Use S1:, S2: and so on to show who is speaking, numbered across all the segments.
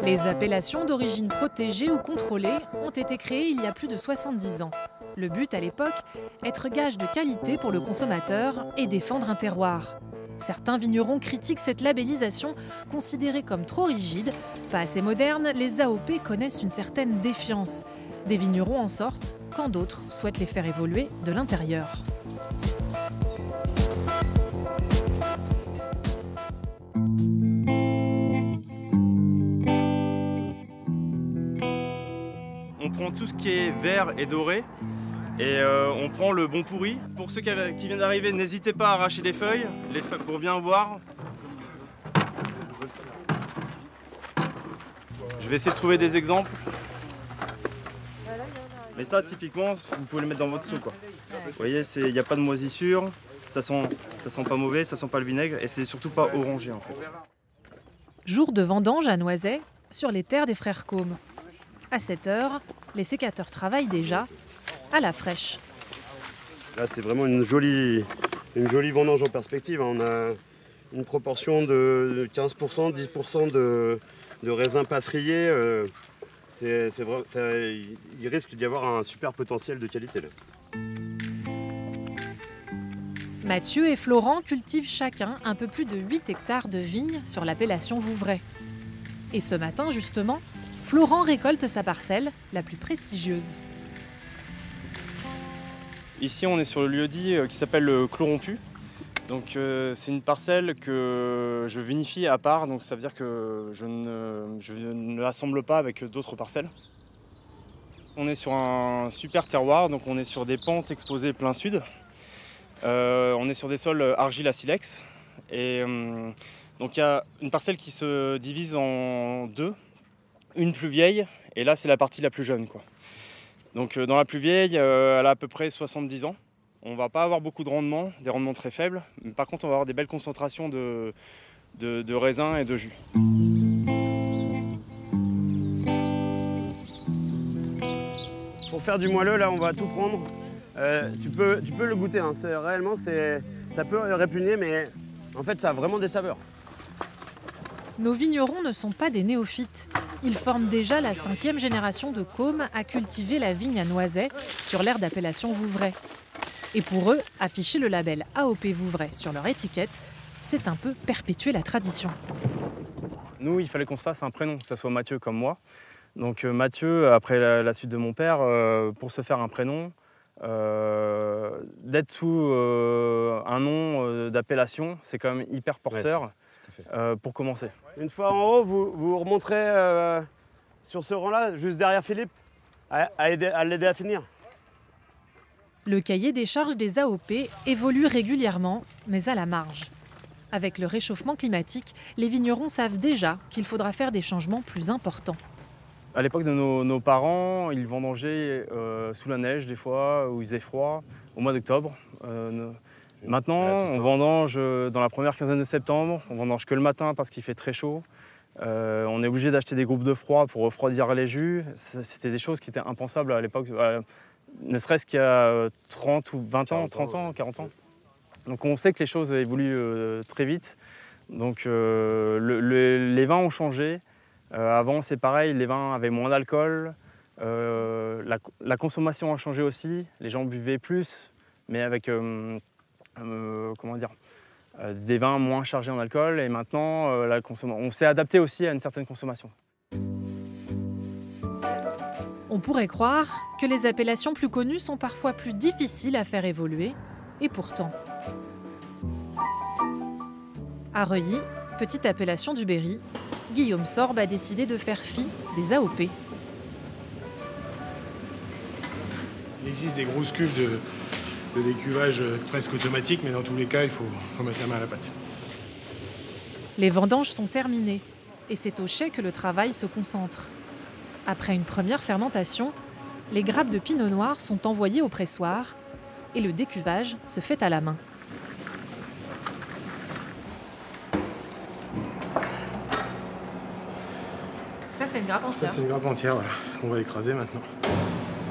S1: Les appellations d'origine protégée ou contrôlée ont été créées il y a plus de 70 ans. Le but à l'époque, être gage de qualité pour le consommateur et défendre un terroir. Certains vignerons critiquent cette labellisation, considérée comme trop rigide. Pas assez moderne, les AOP connaissent une certaine défiance. Des vignerons en sortent, quand d'autres souhaitent les faire évoluer de l'intérieur.
S2: On prend tout ce qui est vert et doré et on prend le bon pourri. Pour ceux qui viennent d'arriver, n'hésitez pas à arracher les feuilles pour bien voir. Je vais essayer de trouver des exemples. Mais ça, typiquement, vous pouvez le mettre dans votre seau, quoi. Vous voyez, il n'y a pas de moisissure, ça sent pas mauvais, ça sent pas le vinaigre et c'est surtout pas orangé en fait.
S1: Jour de vendange à Noiset, sur les terres des frères Côme. À 7 h, les sécateurs travaillent déjà à la fraîche.
S3: Là, c'est vraiment une jolie vendange en perspective. On a une proportion de 15%, 10% de raisins passeriers. Il risque d'y avoir un super potentiel de qualité là.
S1: Mathieu et Florent cultivent chacun un peu plus de 8 hectares de vignes sur l'appellation Vouvray. Et ce matin, justement, Florent récolte sa parcelle, la plus prestigieuse.
S2: Ici, on est sur le lieu-dit qui s'appelle le Clos Rompu. Donc, c'est une parcelle que je vinifie à part, donc ça veut dire que je ne l'assemble pas avec d'autres parcelles. On est sur un super terroir, donc on est sur des pentes exposées plein sud. On est sur des sols argile à silex. Et donc il y a une parcelle qui se divise en deux. Une plus vieille, et là c'est la partie la plus jeune, quoi. Donc dans la plus vieille, elle a à peu près 70 ans. On va pas avoir beaucoup de rendement, des rendements très faibles. Mais par contre, on va avoir des belles concentrations de raisins et de jus.
S3: Pour faire du moelleux, là, on va tout prendre. Tu peux le goûter, hein. Réellement, ça peut répugner, mais en fait, ça a vraiment des saveurs.
S1: Nos vignerons ne sont pas des néophytes. Ils forment déjà la 5e génération de Côme à cultiver la vigne à Noiset sur l'aire d'appellation Vouvray. Et pour eux, afficher le label AOP Vouvray sur leur étiquette, c'est un peu perpétuer la tradition.
S2: Nous, il fallait qu'on se fasse un prénom, que ce soit Mathieu comme moi. Donc Mathieu, après la suite de mon père, pour se faire un prénom, d'être sous un nom d'appellation, c'est quand même hyper porteur. Ouais, pour commencer.
S3: Une fois en haut, vous remonterez sur ce rang-là, juste derrière Philippe, à l'aider à finir.
S1: Le cahier des charges des AOP évolue régulièrement, mais à la marge. Avec le réchauffement climatique, les vignerons savent déjà qu'il faudra faire des changements plus importants.
S2: À l'époque de nos parents, ils vendangeaient sous la neige des fois, où il faisait froid, au mois d'octobre. Maintenant, on vendange dans la première quinzaine de septembre, on vendange que le matin parce qu'il fait très chaud. On est obligé d'acheter des groupes de froid pour refroidir les jus. C'était des choses qui étaient impensables à l'époque, ne serait-ce qu'il y a 30 ou 20 ans, 30 ans, 40 ans. Donc on sait que les choses évoluent très vite. Donc les vins ont changé. Avant, c'est pareil, les vins avaient moins d'alcool. La consommation a changé aussi. Les gens buvaient plus, mais avec des vins moins chargés en alcool. Et maintenant, on s'est adapté aussi à une certaine consommation.
S1: On pourrait croire que les appellations plus connues sont parfois plus difficiles à faire évoluer, et pourtant. À Reuilly, petite appellation du Berry, Guillaume Sorbe a décidé de faire fi des AOP.
S4: Il existe des grosses cuves de décuvage presque automatique, mais dans tous les cas, il faut mettre la main à la pâte.
S1: Les vendanges sont terminées, et c'est au chai que le travail se concentre. Après une première fermentation, les grappes de pinot noir sont envoyées au pressoir, et le décuvage se fait à la main. Ça, c'est une grappe entière.
S4: Ça, c'est une grappe entière, voilà, qu'on va écraser maintenant,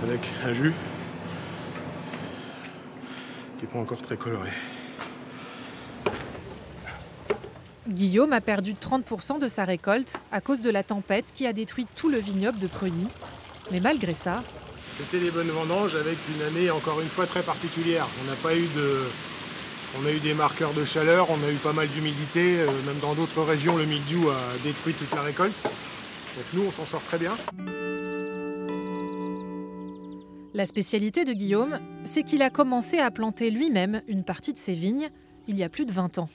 S4: avec un jus qui n'est pas encore très coloré.
S1: Guillaume a perdu 30% de sa récolte à cause de la tempête qui a détruit tout le vignoble de Preuilly. Mais malgré ça,
S4: c'était des bonnes vendanges avec une année encore une fois très particulière. On n'a pas eu on a eu des marqueurs de chaleur, on a eu pas mal d'humidité. Même dans d'autres régions, le mildiou a détruit toute la récolte. Donc nous, on s'en sort très bien.
S1: La spécialité de Guillaume, c'est qu'il a commencé à planter lui-même une partie de ses vignes il y a plus de 20 ans.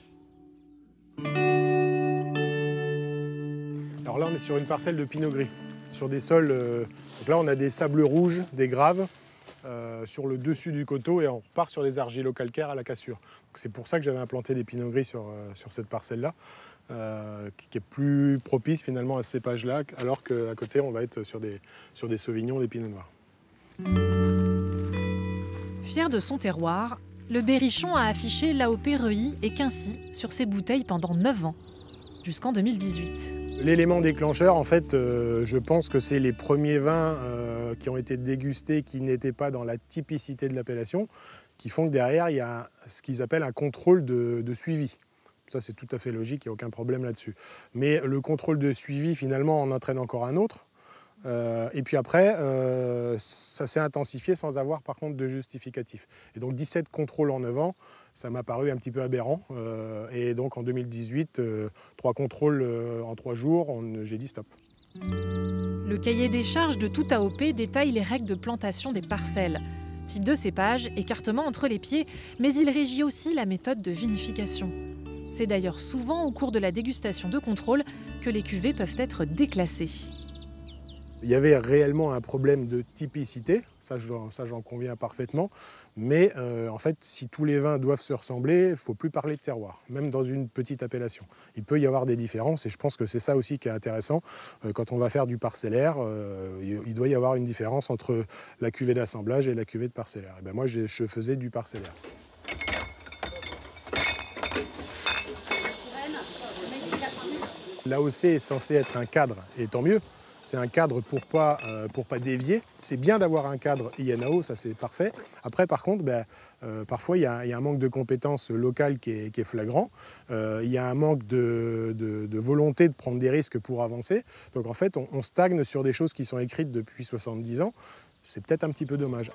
S4: Alors là, on est sur une parcelle de pinot gris, sur des sols. Donc là, on a des sables rouges, des graves sur le dessus du coteau et on repart sur des argilo-calcaires à la cassure. C'est pour ça que j'avais implanté des pinots gris sur cette parcelle-là, qui est plus propice finalement à ce cépage-là, alors qu'à côté, on va être sur des sauvignons, des pinots noirs.
S1: Fier de son terroir, le Berrichon a affiché l'AOP Reuilly et Quincy sur ses bouteilles pendant 9 ans, jusqu'en 2018.
S4: L'élément déclencheur, en fait, je pense que c'est les premiers vins qui ont été dégustés qui n'étaient pas dans la typicité de l'appellation, qui font que derrière, il y a ce qu'ils appellent un contrôle de suivi. Ça, c'est tout à fait logique, il n'y a aucun problème là-dessus. Mais le contrôle de suivi, finalement, en entraîne encore un autre. Et puis après, ça s'est intensifié sans avoir par contre de justificatif. Et donc 17 contrôles en 9 ans, ça m'a paru un petit peu aberrant. Et donc en 2018, 3 contrôles en 3 jours, j'ai dit stop.
S1: Le cahier des charges de tout AOP détaille les règles de plantation des parcelles. Type de cépage, écartement entre les pieds, mais il régit aussi la méthode de vinification. C'est d'ailleurs souvent au cours de la dégustation de contrôle que les cuvées peuvent être déclassées.
S4: Il y avait réellement un problème de typicité, ça j'en conviens parfaitement, mais en fait, si tous les vins doivent se ressembler, il ne faut plus parler de terroir, même dans une petite appellation. Il peut y avoir des différences et je pense que c'est ça aussi qui est intéressant. Quand on va faire du parcellaire, il doit y avoir une différence entre la cuvée d'assemblage et la cuvée de parcellaire. Et ben moi, je faisais du parcellaire. L'AOC est censé être un cadre, et tant mieux. C'est un cadre pour pas dévier. C'est bien d'avoir un cadre INAO, ça c'est parfait. Après, par contre, parfois il y a un manque de compétences locales qui est flagrant. Il y a un manque de volonté de prendre des risques pour avancer. Donc en fait, on stagne sur des choses qui sont écrites depuis 70 ans. C'est peut-être un petit peu dommage.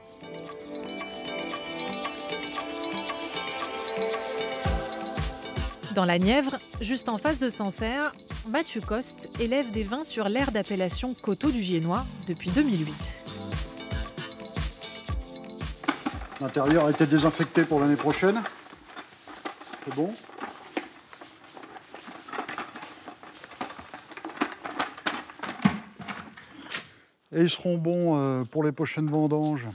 S1: Dans la Nièvre, juste en face de Sancerre, Mathieu Coste élève des vins sur l'aire d'appellation Coteaux du Giennois depuis 2008.
S5: L'intérieur a été désinfecté pour l'année prochaine. C'est bon. Et ils seront bons pour les prochaines vendanges.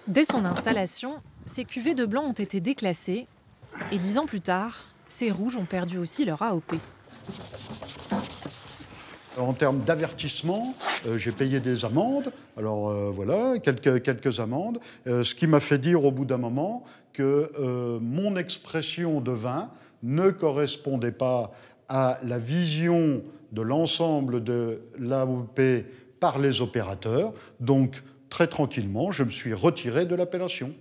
S1: Dès son installation, ces cuvées de blanc ont été déclassées et 10 ans plus tard, ces rouges ont perdu aussi leur AOP.
S5: En termes d'avertissement, j'ai payé des amendes. Alors voilà, quelques amendes. Ce qui m'a fait dire au bout d'un moment que mon expression de vin ne correspondait pas à la vision de l'ensemble de l'AOP par les opérateurs. Donc, très tranquillement, je me suis retiré de l'appellation.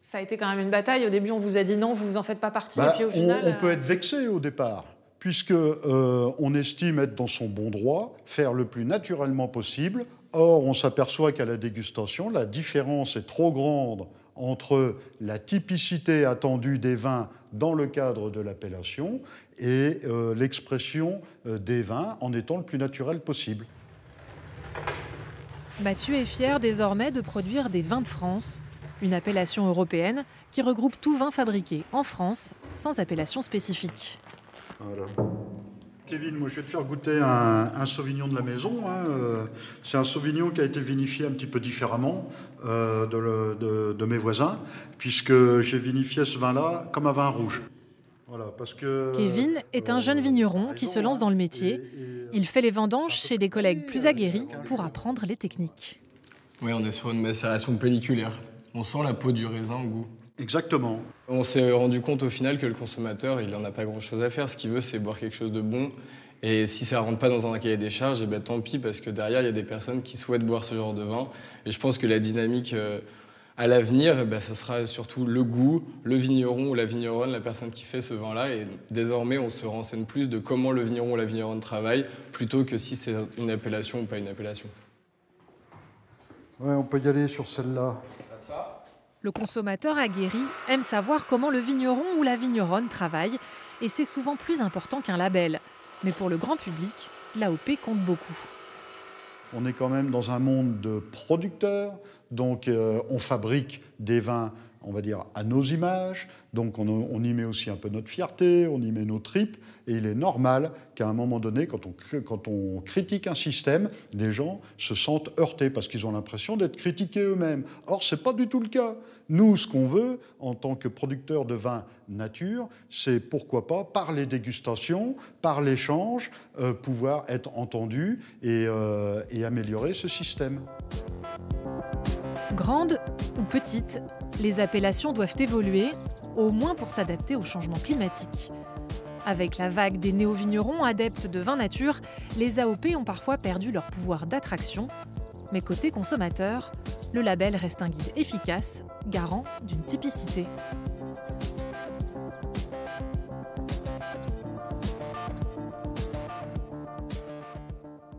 S1: Ça a été quand même une bataille. Au début, on vous a dit non, vous en faites pas partie. Et puis au final,
S5: on peut être vexé au départ, puisqu'on estime être dans son bon droit, faire le plus naturellement possible. Or, on s'aperçoit qu'à la dégustation, la différence est trop grande entre la typicité attendue des vins dans le cadre de l'appellation et l'expression des vins en étant le plus naturel possible.
S1: Mathieu est fier désormais de produire des vins de France, une appellation européenne qui regroupe tout vin fabriqué en France sans appellation spécifique.
S5: Voilà. Kevin, moi je vais te faire goûter un Sauvignon de la maison. C'est un Sauvignon qui a été vinifié un petit peu différemment de mes voisins, puisque j'ai vinifié ce vin-là comme un vin rouge. Voilà, parce que,
S1: Kevin est un jeune vigneron qui se lance dans le métier. Il fait les vendanges chez des collègues plus aguerris pour apprendre les techniques.
S6: Oui, on est sur une macération pelliculaire. On sent la peau du raisin au goût.
S5: Exactement.
S6: On s'est rendu compte au final que le consommateur, il n'en a pas grand-chose à faire. Ce qu'il veut, c'est boire quelque chose de bon. Et si ça ne rentre pas dans un cahier des charges, eh ben, tant pis, parce que derrière, il y a des personnes qui souhaitent boire ce genre de vin. Et je pense que la dynamique À l'avenir, ça sera surtout le goût, le vigneron ou la vigneronne, la personne qui fait ce vin-là. Et désormais, on se renseigne plus de comment le vigneron ou la vigneronne travaille, plutôt que si c'est une appellation ou pas une appellation.
S5: Ouais, on peut y aller sur celle-là.
S1: Le consommateur aguerri aime savoir comment le vigneron ou la vigneronne travaille, et c'est souvent plus important qu'un label. Mais pour le grand public, l'AOP compte beaucoup.
S5: On est quand même dans un monde de producteurs, donc on fabrique des vins, on va dire, à nos images, donc on y met aussi un peu notre fierté, on y met nos tripes, et il est normal qu'à un moment donné, quand on critique un système, les gens se sentent heurtés parce qu'ils ont l'impression d'être critiqués eux-mêmes. Or, ce n'est pas du tout le cas. Nous, ce qu'on veut, en tant que producteurs de vin nature, c'est pourquoi pas, par les dégustations, par l'échange, pouvoir être entendus et améliorer ce système.
S1: Grandes ou petites, les appellations doivent évoluer, au moins pour s'adapter au changement climatique. Avec la vague des néo-vignerons adeptes de vin nature, les AOP ont parfois perdu leur pouvoir d'attraction. Mais côté consommateur, le label reste un guide efficace, garant d'une typicité.